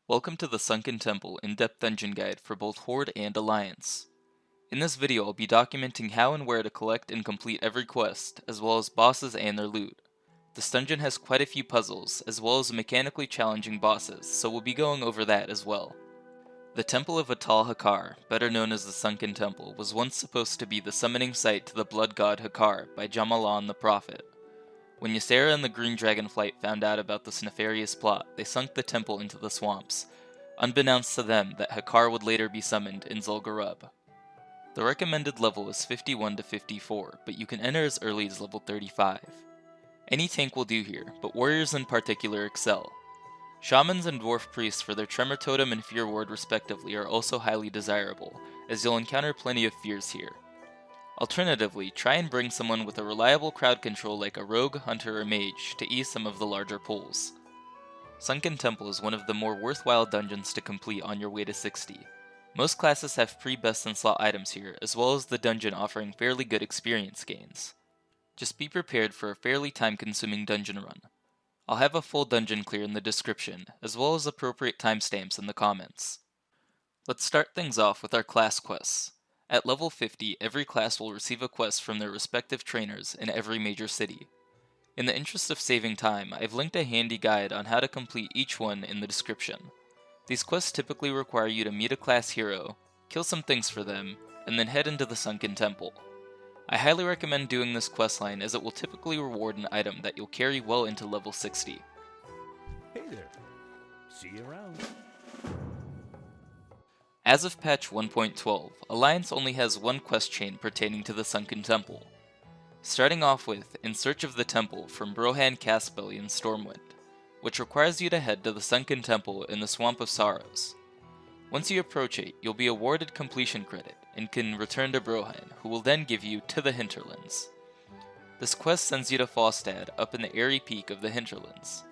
Welcome to the Sunken Temple in-depth dungeon guide for both Horde and Alliance. In this video I'll be documenting how and where to collect and complete every quest, as well as bosses and their loot. This dungeon has quite a few puzzles, as well as mechanically challenging bosses, so we'll be going over that as well. The Temple of Atal'Hakkar, better known as the Sunken Temple, was once supposed to be the summoning site to the blood god Hakkar by Jammal'an the Prophet. When Ysera and the Green Dragonflight found out about this nefarious plot, they sunk the temple into the swamps, unbeknownst to them that Hakkar would later be summoned in Zul'Gurub. The recommended level is 51 to 54, but you can enter as early as level 35. Any tank will do here, but warriors in particular excel. Shamans and dwarf priests for their Tremor Totem and Fear Ward respectively are also highly desirable, as you'll encounter plenty of fears here. Alternatively, try and bring someone with a reliable crowd control like a rogue, hunter, or mage to ease some of the larger pulls. Sunken Temple is one of the more worthwhile dungeons to complete on your way to 60. Most classes have pre-best and slot items here, as well as the dungeon offering fairly good experience gains. Just be prepared for a fairly time-consuming dungeon run. I'll have a full dungeon clear in the description, as well as appropriate timestamps in the comments. Let's start things off with our class quests. At level 50, every class will receive a quest from their respective trainers in every major city. In the interest of saving time, I've linked a handy guide on how to complete each one in the description. These quests typically require you to meet a class hero, kill some things for them, and then head into the Sunken Temple. I highly recommend doing this questline as it will typically reward an item that you'll carry well into level 60. Hey there. See you around. As of patch 1.12, Alliance only has one quest chain pertaining to the Sunken Temple. Starting off with In Search of the Temple from Brohan Caspellian Stormwind, which requires you to head to the Sunken Temple in the Swamp of Sorrows. Once you approach it, you'll be awarded completion credit and can return to Brohan, who will then give you To the Hinterlands. This quest sends you to Falstad up in the airy peak of the Hinterlands.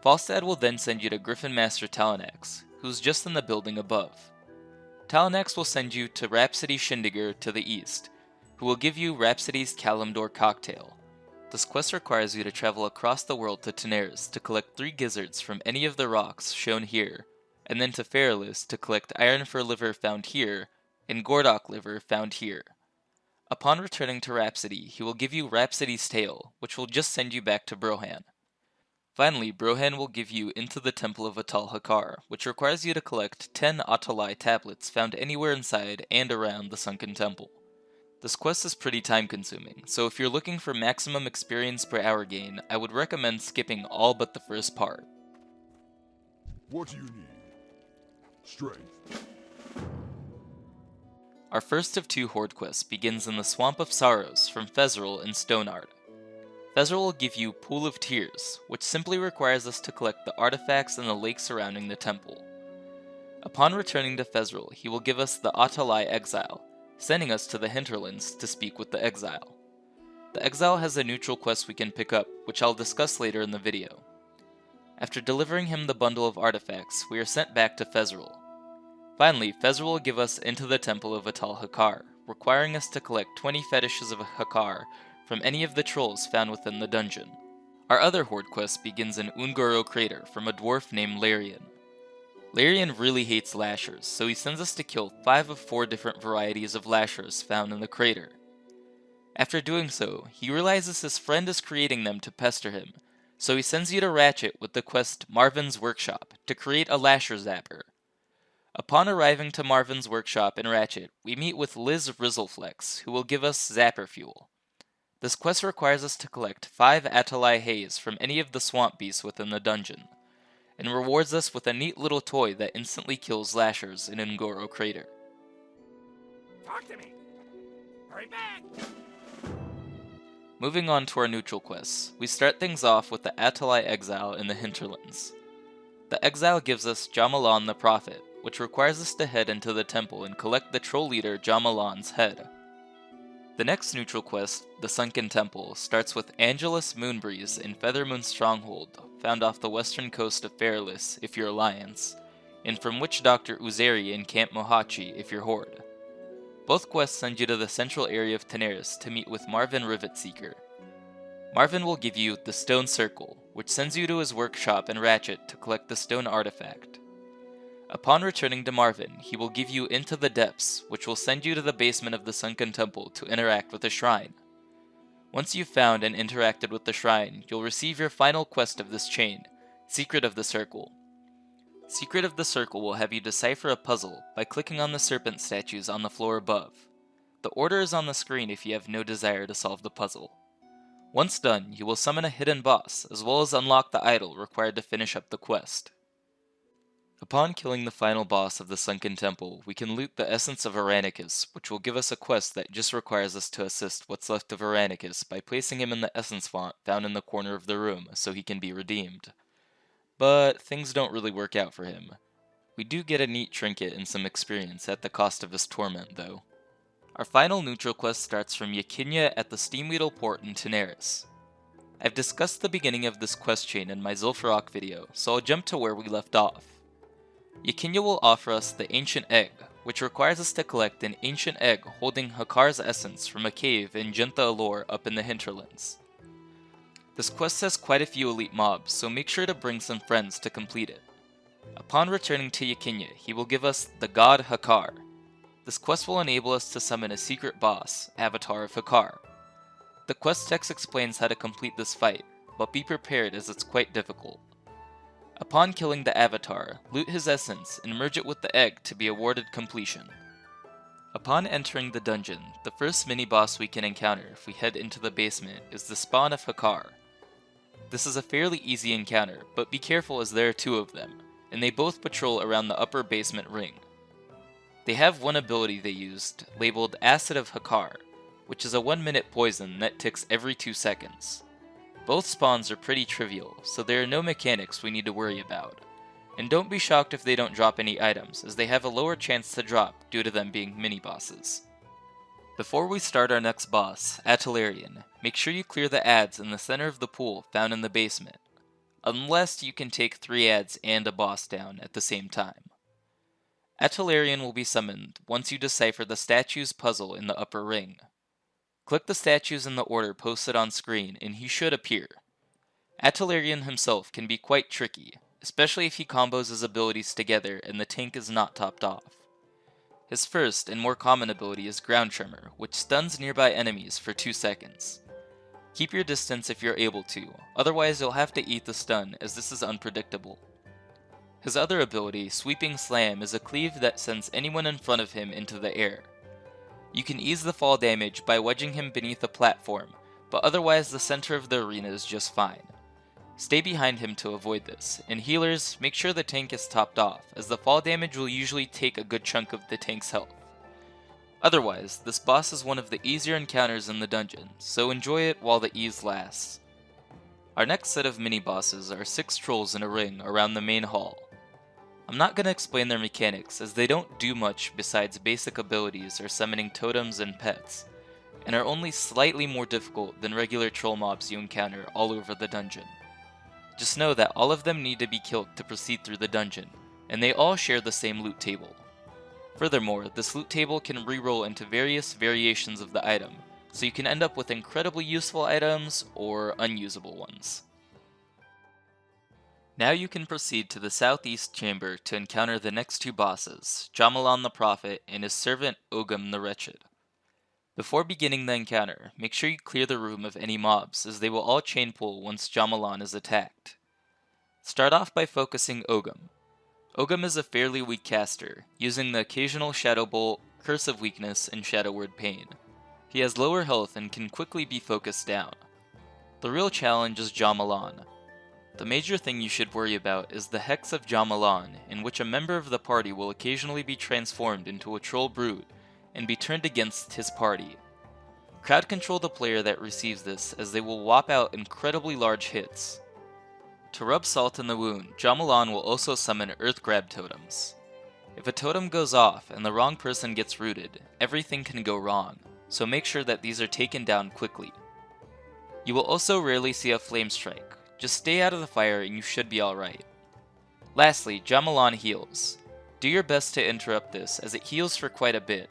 Falstad will then send you to Gryphon Master Talonaxe, who's just in the building above. Talonaxe will send you to Rhapsody Shindigger to the east, who will give you Rhapsody's Kalimdor cocktail. This quest requires you to travel across the world to Taenerys to collect 3 gizzards from any of the rocks shown here, and then to Feralus to collect Ironfur liver found here, and Gordok liver found here. Upon returning to Rhapsody, he will give you Rhapsody's tail, which will just send you back to Brohan. Finally, Brohan will give you into the Temple of Atal'Hakkar, which requires you to collect 10 Atalai tablets found anywhere inside and around the Sunken Temple. This quest is pretty time consuming, so if you're looking for maximum experience per hour gain, I would recommend skipping all but the first part. What do you need? Strength. Our first of 2 Horde Quests begins in the Swamp of Sorrows from Fezral and Stoneheart. Fezral will give you Pool of Tears, which simply requires us to collect the artifacts in the lake surrounding the temple. Upon returning to Fezral, he will give us the Atalai Exile, sending us to the Hinterlands to speak with the Exile. The Exile has a neutral quest we can pick up, which I'll discuss later in the video. After delivering him the bundle of artifacts, we are sent back to Fezral. Finally, Fezral will give us into the Temple of Atal'Hakkar, requiring us to collect 20 fetishes of Hakkar from any of the trolls found within the dungeon. Our other Horde quest begins in Ungoro Crater from a dwarf named Larian. Larian really hates lashers, so he sends us to kill 5 of 4 different varieties of lashers found in the crater. After doing so, he realizes his friend is creating them to pester him, so he sends you to Ratchet with the quest Marvin's Workshop to create a lasher zapper. Upon arriving to Marvin's Workshop in Ratchet, we meet with Liz Rizzleflex, who will give us Zapper Fuel. This quest requires us to collect 5 Atalai Haze from any of the swamp beasts within the dungeon, and rewards us with a neat little toy that instantly kills lashers in Ungoro Crater. Talk to me. Hurry back. Moving on to our neutral quests, we start things off with the Atalai Exile in the Hinterlands. The Exile gives us Jammal'an the Prophet, which requires us to head into the temple and collect the troll leader Jammal'an's head. The next neutral quest, the Sunken Temple, starts with Angelus Moonbreeze in Feathermoon Stronghold, found off the western coast of Feralus if you're Alliance, and from Witch Doctor Uzeri in Camp Mohachi if you're Horde. Both quests send you to the central area of Taenerys to meet with Marvin Rivetseeker. Marvin will give you the Stone Circle, which sends you to his workshop in Ratchet to collect the stone artifact. Upon returning to Marvin, he will give you Into the Depths, which will send you to the basement of the Sunken Temple to interact with the shrine. Once you've found and interacted with the shrine, you'll receive your final quest of this chain, Secret of the Circle. Secret of the Circle will have you decipher a puzzle by clicking on the serpent statues on the floor above. The order is on the screen if you have no desire to solve the puzzle. Once done, you will summon a hidden boss, as well as unlock the idol required to finish up the quest. Upon killing the final boss of the Sunken Temple, we can loot the Essence of Eranikus, which will give us a quest that just requires us to assist what's left of Eranikus by placing him in the Essence font found in the corner of the room so he can be redeemed. But things don't really work out for him. We do get a neat trinket and some experience at the cost of his torment, though. Our final neutral quest starts from Yakinya at the Steamweedle port in Tenaris. I've discussed the beginning of this quest chain in my Zul'Farrak video, so I'll jump to where we left off. Yakinya will offer us the Ancient Egg, which requires us to collect an ancient egg holding Hakkar's essence from a cave in Jintha Alor up in the hinterlands. This quest has quite a few elite mobs, so make sure to bring some friends to complete it. Upon returning to Yakinya, he will give us the God Hakkar. This quest will enable us to summon a secret boss, Avatar of Hakkar. The quest text explains how to complete this fight, but be prepared as it's quite difficult. Upon killing the Avatar, loot his essence and merge it with the egg to be awarded completion. Upon entering the dungeon, the first mini-boss we can encounter if we head into the basement is the spawn of Hakkar. This is a fairly easy encounter, but be careful as there are two of them, and they both patrol around the upper basement ring. They have one ability they used, labeled Acid of Hakkar, which is a 1-minute poison that ticks every 2 seconds. Both spawns are pretty trivial, so there are no mechanics we need to worry about. And don't be shocked if they don't drop any items, as they have a lower chance to drop due to them being mini-bosses. Before we start our next boss, Atal'Hakkar, make sure you clear the ads in the center of the pool found in the basement, unless you can take 3 ads and a boss down at the same time. Atal'Hakkar will be summoned once you decipher the statues puzzle in the upper ring. Click the statues in the order posted on screen and he should appear. Atal'Hakkar himself can be quite tricky, especially if he combos his abilities together and the tank is not topped off. His first and more common ability is Ground Tremor, which stuns nearby enemies for 2 seconds. Keep your distance if you're able to, otherwise you'll have to eat the stun as this is unpredictable. His other ability, Sweeping Slam, is a cleave that sends anyone in front of him into the air. You can ease the fall damage by wedging him beneath a platform, but otherwise the center of the arena is just fine. Stay behind him to avoid this, and healers, make sure the tank is topped off, as the fall damage will usually take a good chunk of the tank's health. Otherwise, this boss is one of the easier encounters in the dungeon, so enjoy it while the ease lasts. Our next set of mini-bosses are 6 trolls in a ring around the main hall. I'm not going to explain their mechanics, as they don't do much besides basic abilities or summoning totems and pets, and are only slightly more difficult than regular troll mobs you encounter all over the dungeon. Just know that all of them need to be killed to proceed through the dungeon, and they all share the same loot table. Furthermore, this loot table can reroll into various variations of the item, so you can end up with incredibly useful items or unusable ones. Now you can proceed to the southeast chamber to encounter the next 2 bosses, Jammal'an the Prophet and his servant Ogum the Wretched. Before beginning the encounter, make sure you clear the room of any mobs, as they will all chain pull once Jammal'an is attacked. Start off by focusing Ogum. Ogum is a fairly weak caster, using the occasional Shadow Bolt, Curse of Weakness, and Shadow Word Pain. He has lower health and can quickly be focused down. The real challenge is Jammal'an. The major thing you should worry about is the Hex of Jammal'an, in which a member of the party will occasionally be transformed into a troll brood and be turned against his party. Crowd control the player that receives this, as they will whop out incredibly large hits. To rub salt in the wound, Jammal'an will also summon Earth Grab totems. If a totem goes off and the wrong person gets rooted, everything can go wrong, so make sure that these are taken down quickly. You will also rarely see a flame strike. Just stay out of the fire and you should be alright. Lastly, Jammal'an heals. Do your best to interrupt this, as it heals for quite a bit.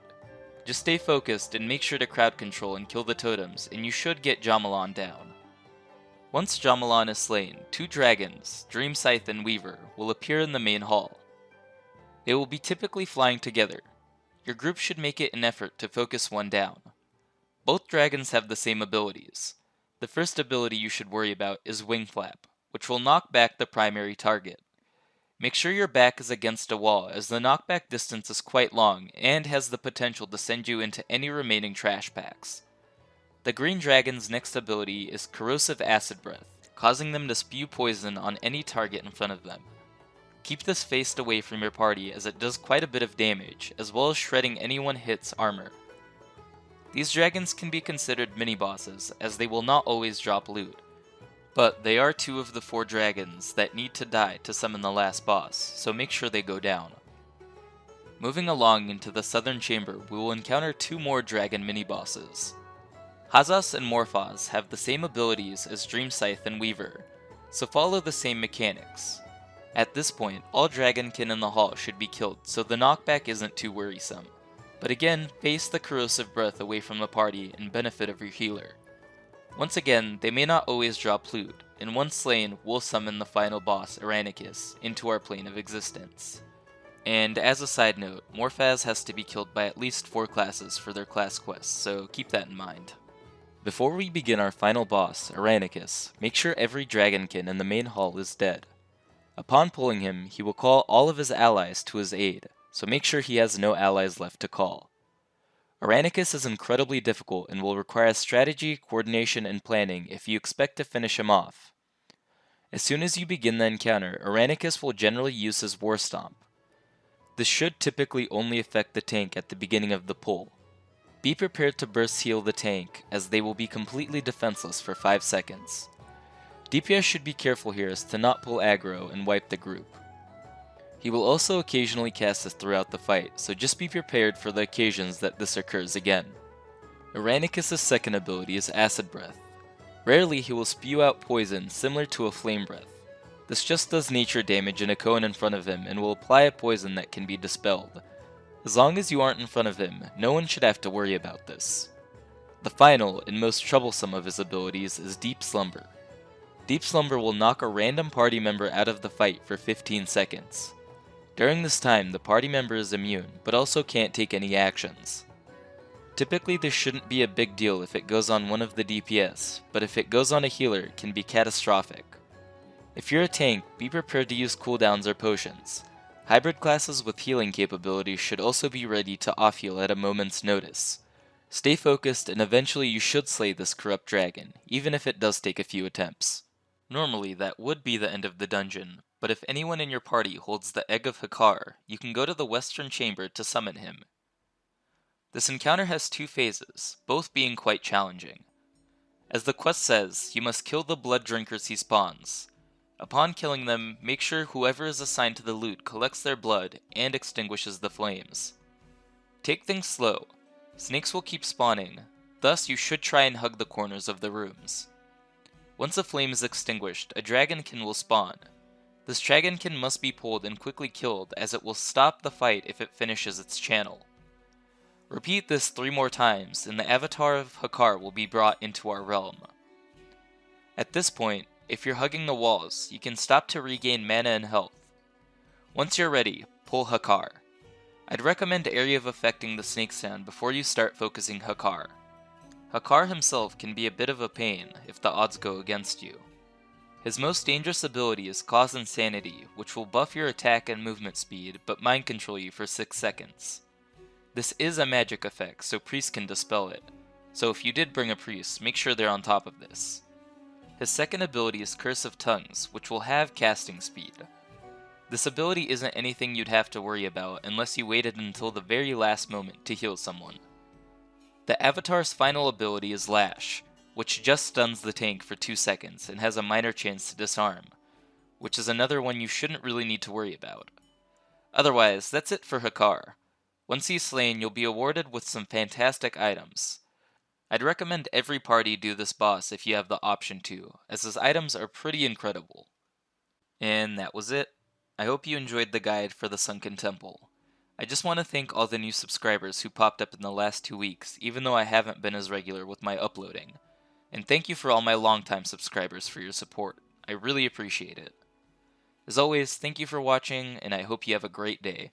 Just stay focused and make sure to crowd control and kill the totems, and you should get Jammal'an down. Once Jammal'an is slain, 2 dragons, Dream Scythe and Weaver, will appear in the main hall. They will be typically flying together. Your group should make it an effort to focus one down. Both dragons have the same abilities. The first ability you should worry about is Wing Flap, which will knock back the primary target. Make sure your back is against a wall, as the knockback distance is quite long and has the potential to send you into any remaining trash packs. The green dragon's next ability is Corrosive Acid Breath, causing them to spew poison on any target in front of them. Keep this faced away from your party as it does quite a bit of damage, as well as shredding anyone hits armor. These dragons can be considered mini-bosses, as they will not always drop loot. But they are 2 of the 4 dragons that need to die to summon the last boss, so make sure they go down. Moving along into the southern chamber, we will encounter 2 more dragon mini-bosses. Hazas and Morphos have the same abilities as Dream Scythe and Weaver, so follow the same mechanics. At this point, all dragonkin in the hall should be killed, so the knockback isn't too worrisome. But again, face the Corrosive Breath away from the party in benefit of your healer. Once again, they may not always drop loot, and once slain, we'll summon the final boss, Eranikus, into our plane of existence. And as a side note, Morphaz has to be killed by at least 4 classes for their class quests, so keep that in mind. Before we begin our final boss, Eranikus, make sure every dragonkin in the main hall is dead. Upon pulling him, he will call all of his allies to his aid, so make sure he has no allies left to call. Eranikus is incredibly difficult and will require strategy, coordination, and planning if you expect to finish him off. As soon as you begin the encounter, Eranikus will generally use his War Stomp. This should typically only affect the tank at the beginning of the pull. Be prepared to burst heal the tank, as they will be completely defenseless for 5 seconds. DPS should be careful here as to not pull aggro and wipe the group. He will also occasionally cast this throughout the fight, so just be prepared for the occasions that this occurs again. Eranikus' second ability is Acid Breath. Rarely he will spew out poison similar to a Flame Breath. This just does nature damage in a cone in front of him and will apply a poison that can be dispelled. As long as you aren't in front of him, no one should have to worry about this. The final and most troublesome of his abilities is Deep Slumber. Deep Slumber will knock a random party member out of the fight for 15 seconds. During this time, the party member is immune, but also can't take any actions. Typically this shouldn't be a big deal if it goes on one of the DPS, but if it goes on a healer, it can be catastrophic. If you're a tank, be prepared to use cooldowns or potions. Hybrid classes with healing capabilities should also be ready to off-heal at a moment's notice. Stay focused and eventually you should slay this corrupt dragon, even if it does take a few attempts. Normally that would be the end of the dungeon, but if anyone in your party holds the Egg of Hakkar, you can go to the western chamber to summon him. This encounter has 2 phases, both being quite challenging. As the quest says, you must kill the blood drinkers he spawns. Upon killing them, make sure whoever is assigned to the loot collects their blood and extinguishes the flames. Take things slow. Snakes will keep spawning, thus you should try and hug the corners of the rooms. Once a flame is extinguished, a dragonkin will spawn. This dragonkin must be pulled and quickly killed, as it will stop the fight if it finishes its channel. Repeat this 3 more times, and the Avatar of Hakkar will be brought into our realm. At this point, if you're hugging the walls, you can stop to regain mana and health. Once you're ready, pull Hakkar. I'd recommend area of affecting the snake sound before you start focusing Hakkar. Hakkar himself can be a bit of a pain if the odds go against you. His most dangerous ability is Cause Insanity, which will buff your attack and movement speed, but mind control you for 6 seconds. This is a magic effect, so priests can dispel it, so if you did bring a priest, make sure they're on top of this. His second ability is Curse of Tongues, which will have casting speed. This ability isn't anything you'd have to worry about unless you waited until the very last moment to heal someone. The Avatar's final ability is Lash, which just stuns the tank for 2 seconds and has a minor chance to disarm, which is another one you shouldn't really need to worry about. Otherwise, that's it for Hakkar. Once he's slain, you'll be awarded with some fantastic items. I'd recommend every party do this boss if you have the option to, as his items are pretty incredible. And that was it. I hope you enjoyed the guide for the Sunken Temple. I just want to thank all the new subscribers who popped up in the last 2 weeks, even though I haven't been as regular with my uploading. And thank you for all my longtime subscribers for your support. I really appreciate it. As always, thank you for watching, and I hope you have a great day.